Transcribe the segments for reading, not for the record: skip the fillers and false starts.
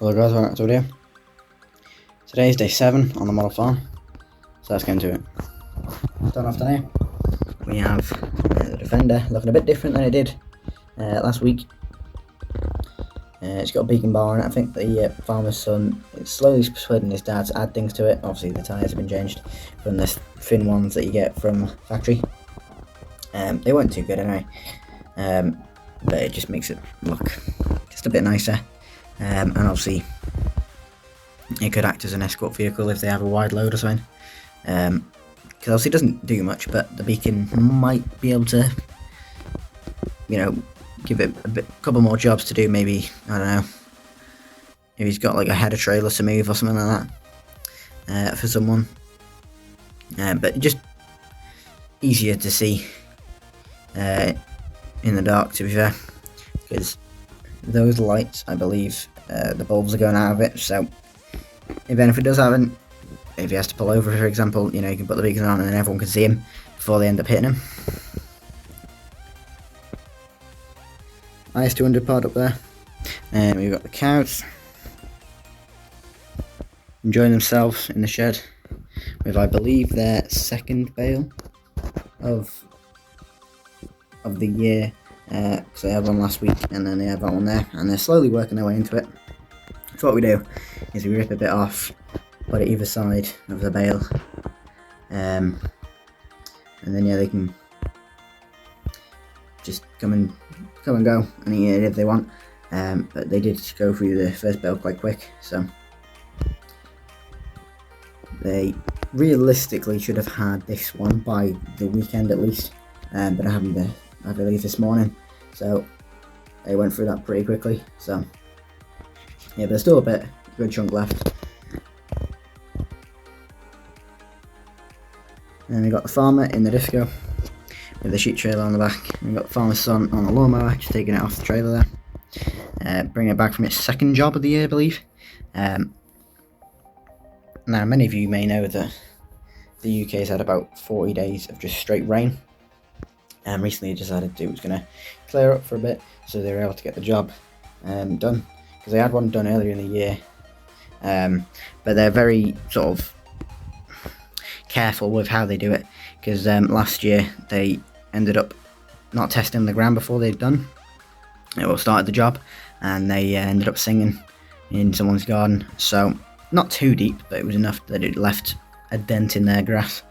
Hello guys, welcome to the video. Today is day 7 on the model farm, so let's get into it. Starting off today, we have the Defender looking a bit different than it did last week. It's got a beacon bar on it. I think the farmer's son is slowly persuading his dad to add things to it. Obviously the tyres have been changed from the thin ones that you get from factory. They weren't too good anyway, but it just makes it look just a bit nicer. And obviously it could act as an escort vehicle if they have a wide load or something. Because obviously it doesn't do much, but the beacon might be able to, you know, give it a couple more jobs to do. Maybe, I don't know, if he's got like a header trailer to move or something like that for someone. But just easier to see in the dark, to be fair, because those lights, I believe, the bulbs are going out of it, so even if it does happen, if he has to pull over, for example, you know, you can put the beacon on and then everyone can see him before they end up hitting him. IS200 pod up there, and we've got the cows enjoying themselves in the shed with, I believe, their second bale of the year. So they had one last week and then they had that one there, and they're slowly working their way into it. So what we do is we rip a bit off, put it either side of the bale, and then yeah, they can just come and go and eat it if they want. But they did go through the first bale quite quick, so they realistically should have had this one by the weekend at least, but I haven't I believe this morning, so they went through that pretty quickly. So yeah, there's still a good chunk left. And we got the farmer in the disco with the sheep trailer on the back. We got the farmer's son on the lawnmower, just taking it off the trailer there, bringing it back from its second job of the year, I believe. Now, many of you may know that the UK has had about 40 days of just straight rain. Recently decided it was going to clear up for a bit, so they were able to get the job done, because they had one done earlier in the year, but they're very sort of careful with how they do it, because last year they ended up not testing the ground before they'd started the job, and they ended up singing in someone's garden. So not too deep, but it was enough that it left a dent in their grass.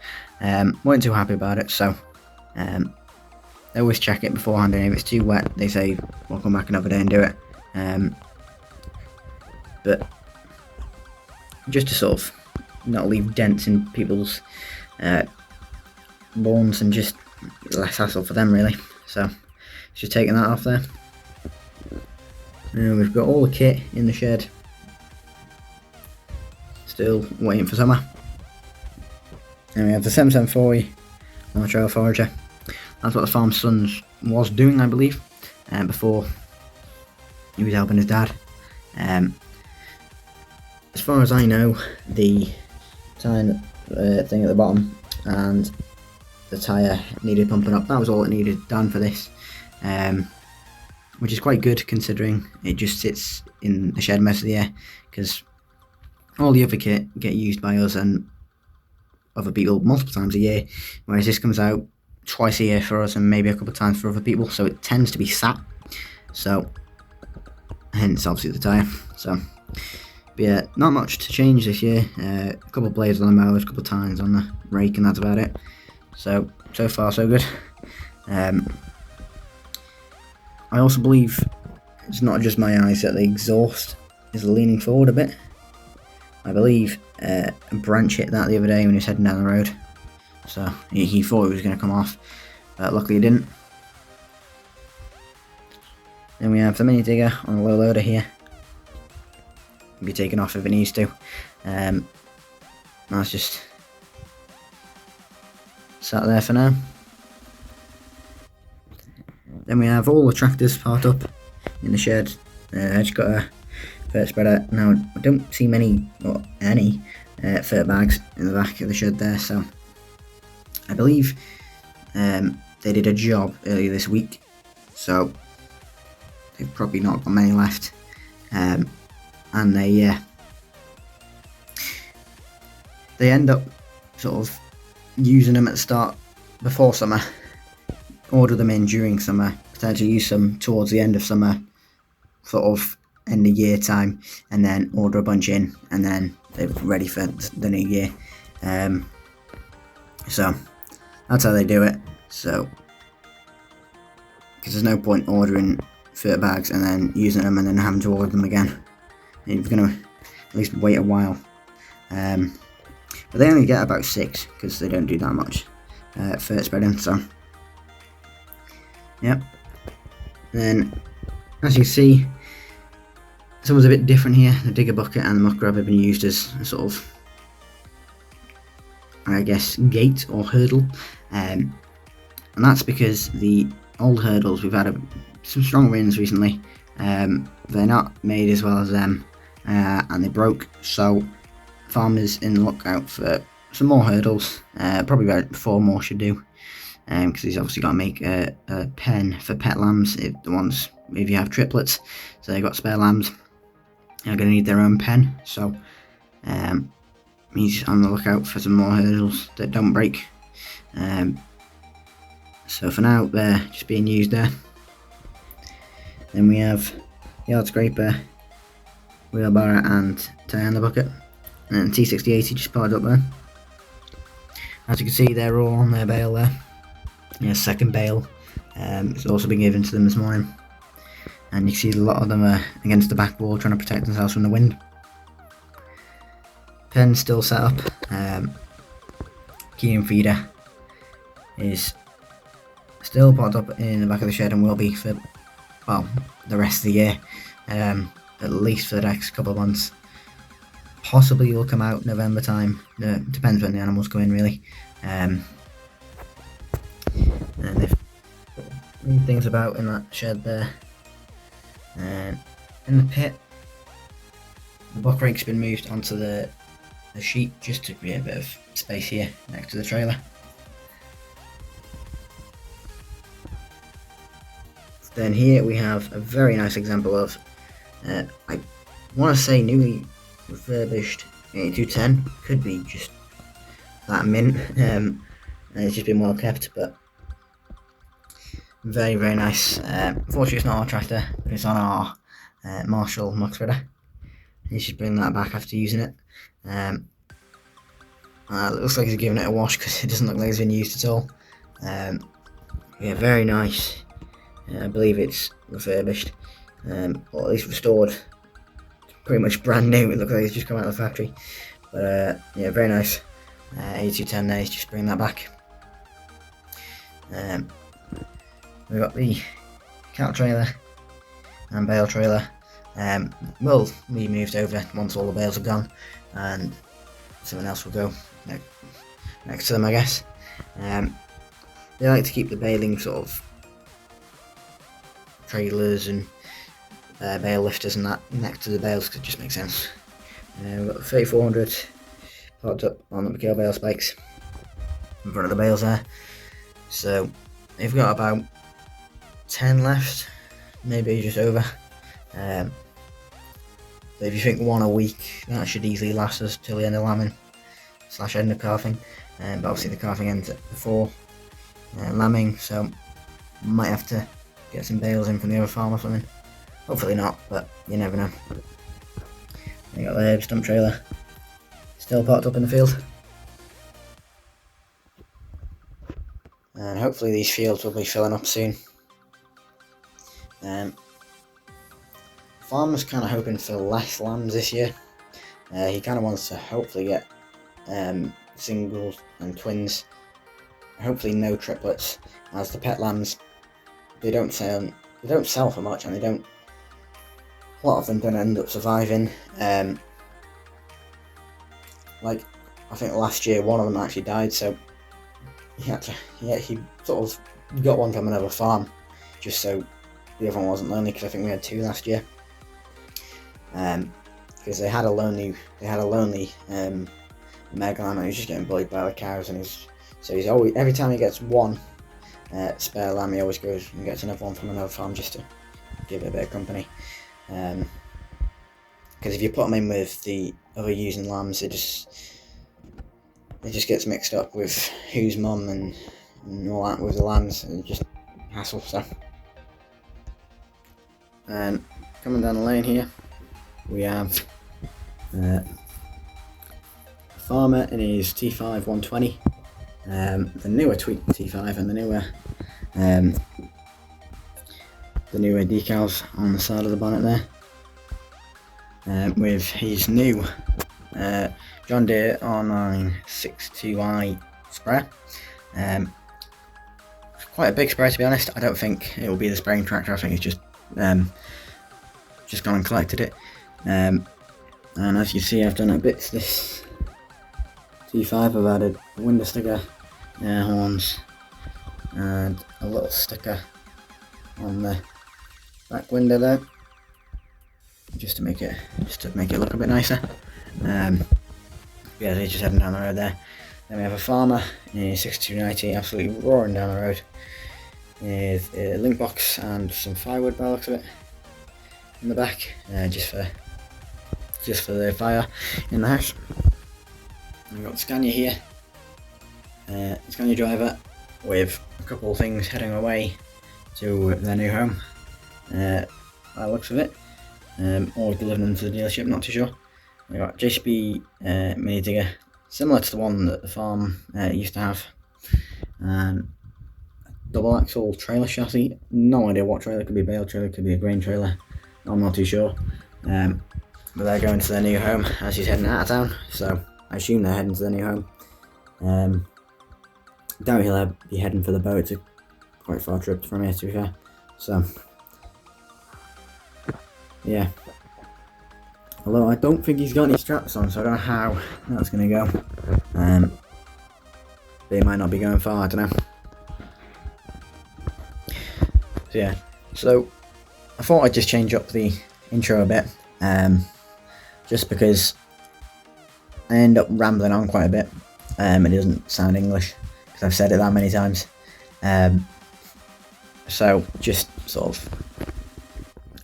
Weren't too happy about it, so they always check it beforehand, and if it's too wet, they say, we'll come back another day and do it. But just to sort of not leave dents in people's lawns, and just less hassle for them, really. So just taking that off there. And we've got all the kit in the shed, still waiting for summer. And we have the 740 on the trail forager. That's what the farm son was doing, I believe, before he was helping his dad. As far as I know, the tyre thing at the bottom and the tyre needed pumping up. That was all it needed done for this, which is quite good considering it just sits in the shed most of the year, because all the other kit get used by us and other people multiple times a year, whereas this comes out twice a year for us and maybe a couple of times for other people, so it tends to be sat, so hence obviously the tyre. So but yeah, not much to change this year. A couple of blades on the mower, a couple of tines on the rake, and that's about it. So far so good. I also believe it's not just my eyes that the exhaust is leaning forward a bit. I believe a branch hit that the other day when he was heading down the road, so he thought it was going to come off, but luckily it didn't. Then we have the mini digger on a low loader here. It'll be taken off if it needs to. That's just sat there for now. Then we have all the tractors parked up in the shed. Edge cutter, fert spreader. Now I don't see any fert bags in the back of the shed there, so I believe they did a job earlier this week, so they've probably not got many left. and they end up sort of using them at the start before summer, order them in during summer, potentially use some towards the end of summer, sort of end of year time, and then order a bunch in, and then they're ready for the new year. So that's how they do it. So because there's no point ordering 30 bags and then using them and then having to order them again. You're going to at least wait a while. But they only get about 6 because they don't do that much for spreading. So yep. Then as you see, this one's a bit different here. The digger bucket and the muck grab have been used as a sort of, I guess, gate or hurdle, and that's because the old hurdles, we've had some strong winds recently, they're not made as well as them, and they broke, so farmers in the lookout for some more hurdles, probably about 4 more should do, because he's obviously got to make a pen for pet lambs, if you have triplets, so they've got spare lambs, they're going to need their own pen, so he's on the lookout for some more hurdles that don't break. So for now they're just being used there. Then we have yard scraper, wheelbarrow and tie on the bucket, and T6080 just piled up there. As you can see, they're all on their bale there. Yeah, second bale. It's also been given to them this morning, and you can see a lot of them are against the back wall trying to protect themselves from the wind. Pen still set up. Key and feeder is still popped up in the back of the shed and will be for, well, the rest of the year, at least for the next couple of months. Possibly will come out November time, depends when the animals go in really. And they've moved things about in that shed there. And in the pit, the buck rake's been moved onto the sheet just to create a bit of space here next to the trailer. Then here we have a very nice example of, I want to say newly refurbished 8210, could be just that mint, and it's just been well kept, but very, very nice. Fortunately it's not our tractor, but it's on our Marshall muck spreader. You should bring that back after using it. It looks like he's giving it a wash because it doesn't look like it's been used at all. Yeah, very nice. I believe it's refurbished, or at least restored. It's pretty much brand new. It looks like it's just come out of the factory. But yeah, very nice. 8210 there, just bring that back. We've got the cattle trailer and bale trailer. Will be moved over once all the bales are gone, and someone else will go next to them, I guess. They like to keep the baling sort of trailers and bale lifters and that next to the bales because it just makes sense. We've got the 3400 parked up on the McHale bale spikes in front of the bales there. So they've got about 10 left, maybe just over. But if you think 1 a week, that should easily last us till the end of lambing / end of calving. But obviously the calving ends before lambing, so might have to get some bales in from the other farm or something. Hopefully not, but you never know. You got the stump trailer still parked up in the field, and hopefully these fields will be filling up soon. Farmer's kind of hoping for less lambs this year. He kind of wants to hopefully get singles and twins, hopefully no triplets, as the pet lambs, they don't sell for much, and a lot of them don't end up surviving. Like I think last year one of them actually died, so he sort of got one from another farm just so the other one wasn't lonely, because I think we had 2 last year. Because they had a lonely mega lamb, and he was just getting bullied by the cows, and he's always, every time he gets one spare lamb, he always goes and gets another one from another farm just to give it a bit of company. because if you put them in with the other ewes and lambs, it just gets mixed up with who's mum and all that with the lambs, and just hassle. So, and coming down the lane here, we have a farmer in his T5 120, the newer Tweak T5, and the newer decals on the side of the bonnet there, with his new John Deere R962i sprayer. Quite a big sprayer, to be honest. I don't think it will be the spraying tractor. I think it's just gone and collected it. And as you see, I've done a bit to this T5. I've added a window sticker, air horns, and a little sticker on the back window there, just to make it look a bit nicer. Yeah, they're just heading down the road there. Then we have a farmer in a 6290, absolutely roaring down the road, with a link box and some firewood by the looks of it in the back, just for the fire in the house. And we've got Scania here, Scania driver with a couple of things heading away to their new home, by the looks of it, or delivering them to the dealership, not too sure. We've got JCB mini digger, similar to the one that the farm used to have, and double axle trailer chassis. No idea what trailer, could be a bale trailer, could be a grain trailer, I'm not too sure. But they're going to their new home as he's heading out of town, so I assume they're heading to their new home. Doubt he'll be heading for the boat. It's a quite far trip from here, to be fair. So yeah, although I don't think he's got any straps on, so I don't know how that's going to go. They might not be going far, I don't know. So yeah, so I thought I'd just change up the intro a bit, just because I end up rambling on quite a bit. It doesn't sound English, because I've said it that many times. So just sort of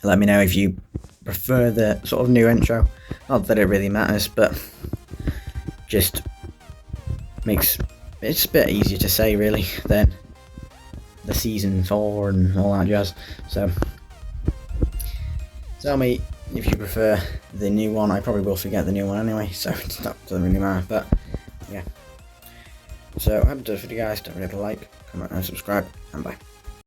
let me know if you prefer the sort of new intro. Not that it really matters, but just makes it's a bit easier to say really than the season 4 and all that jazz. So tell me if you prefer the new one. I probably will forget the new one anyway, so it doesn't really matter. But yeah, so I hope it does for you guys. Don't forget to like, comment and subscribe, and bye.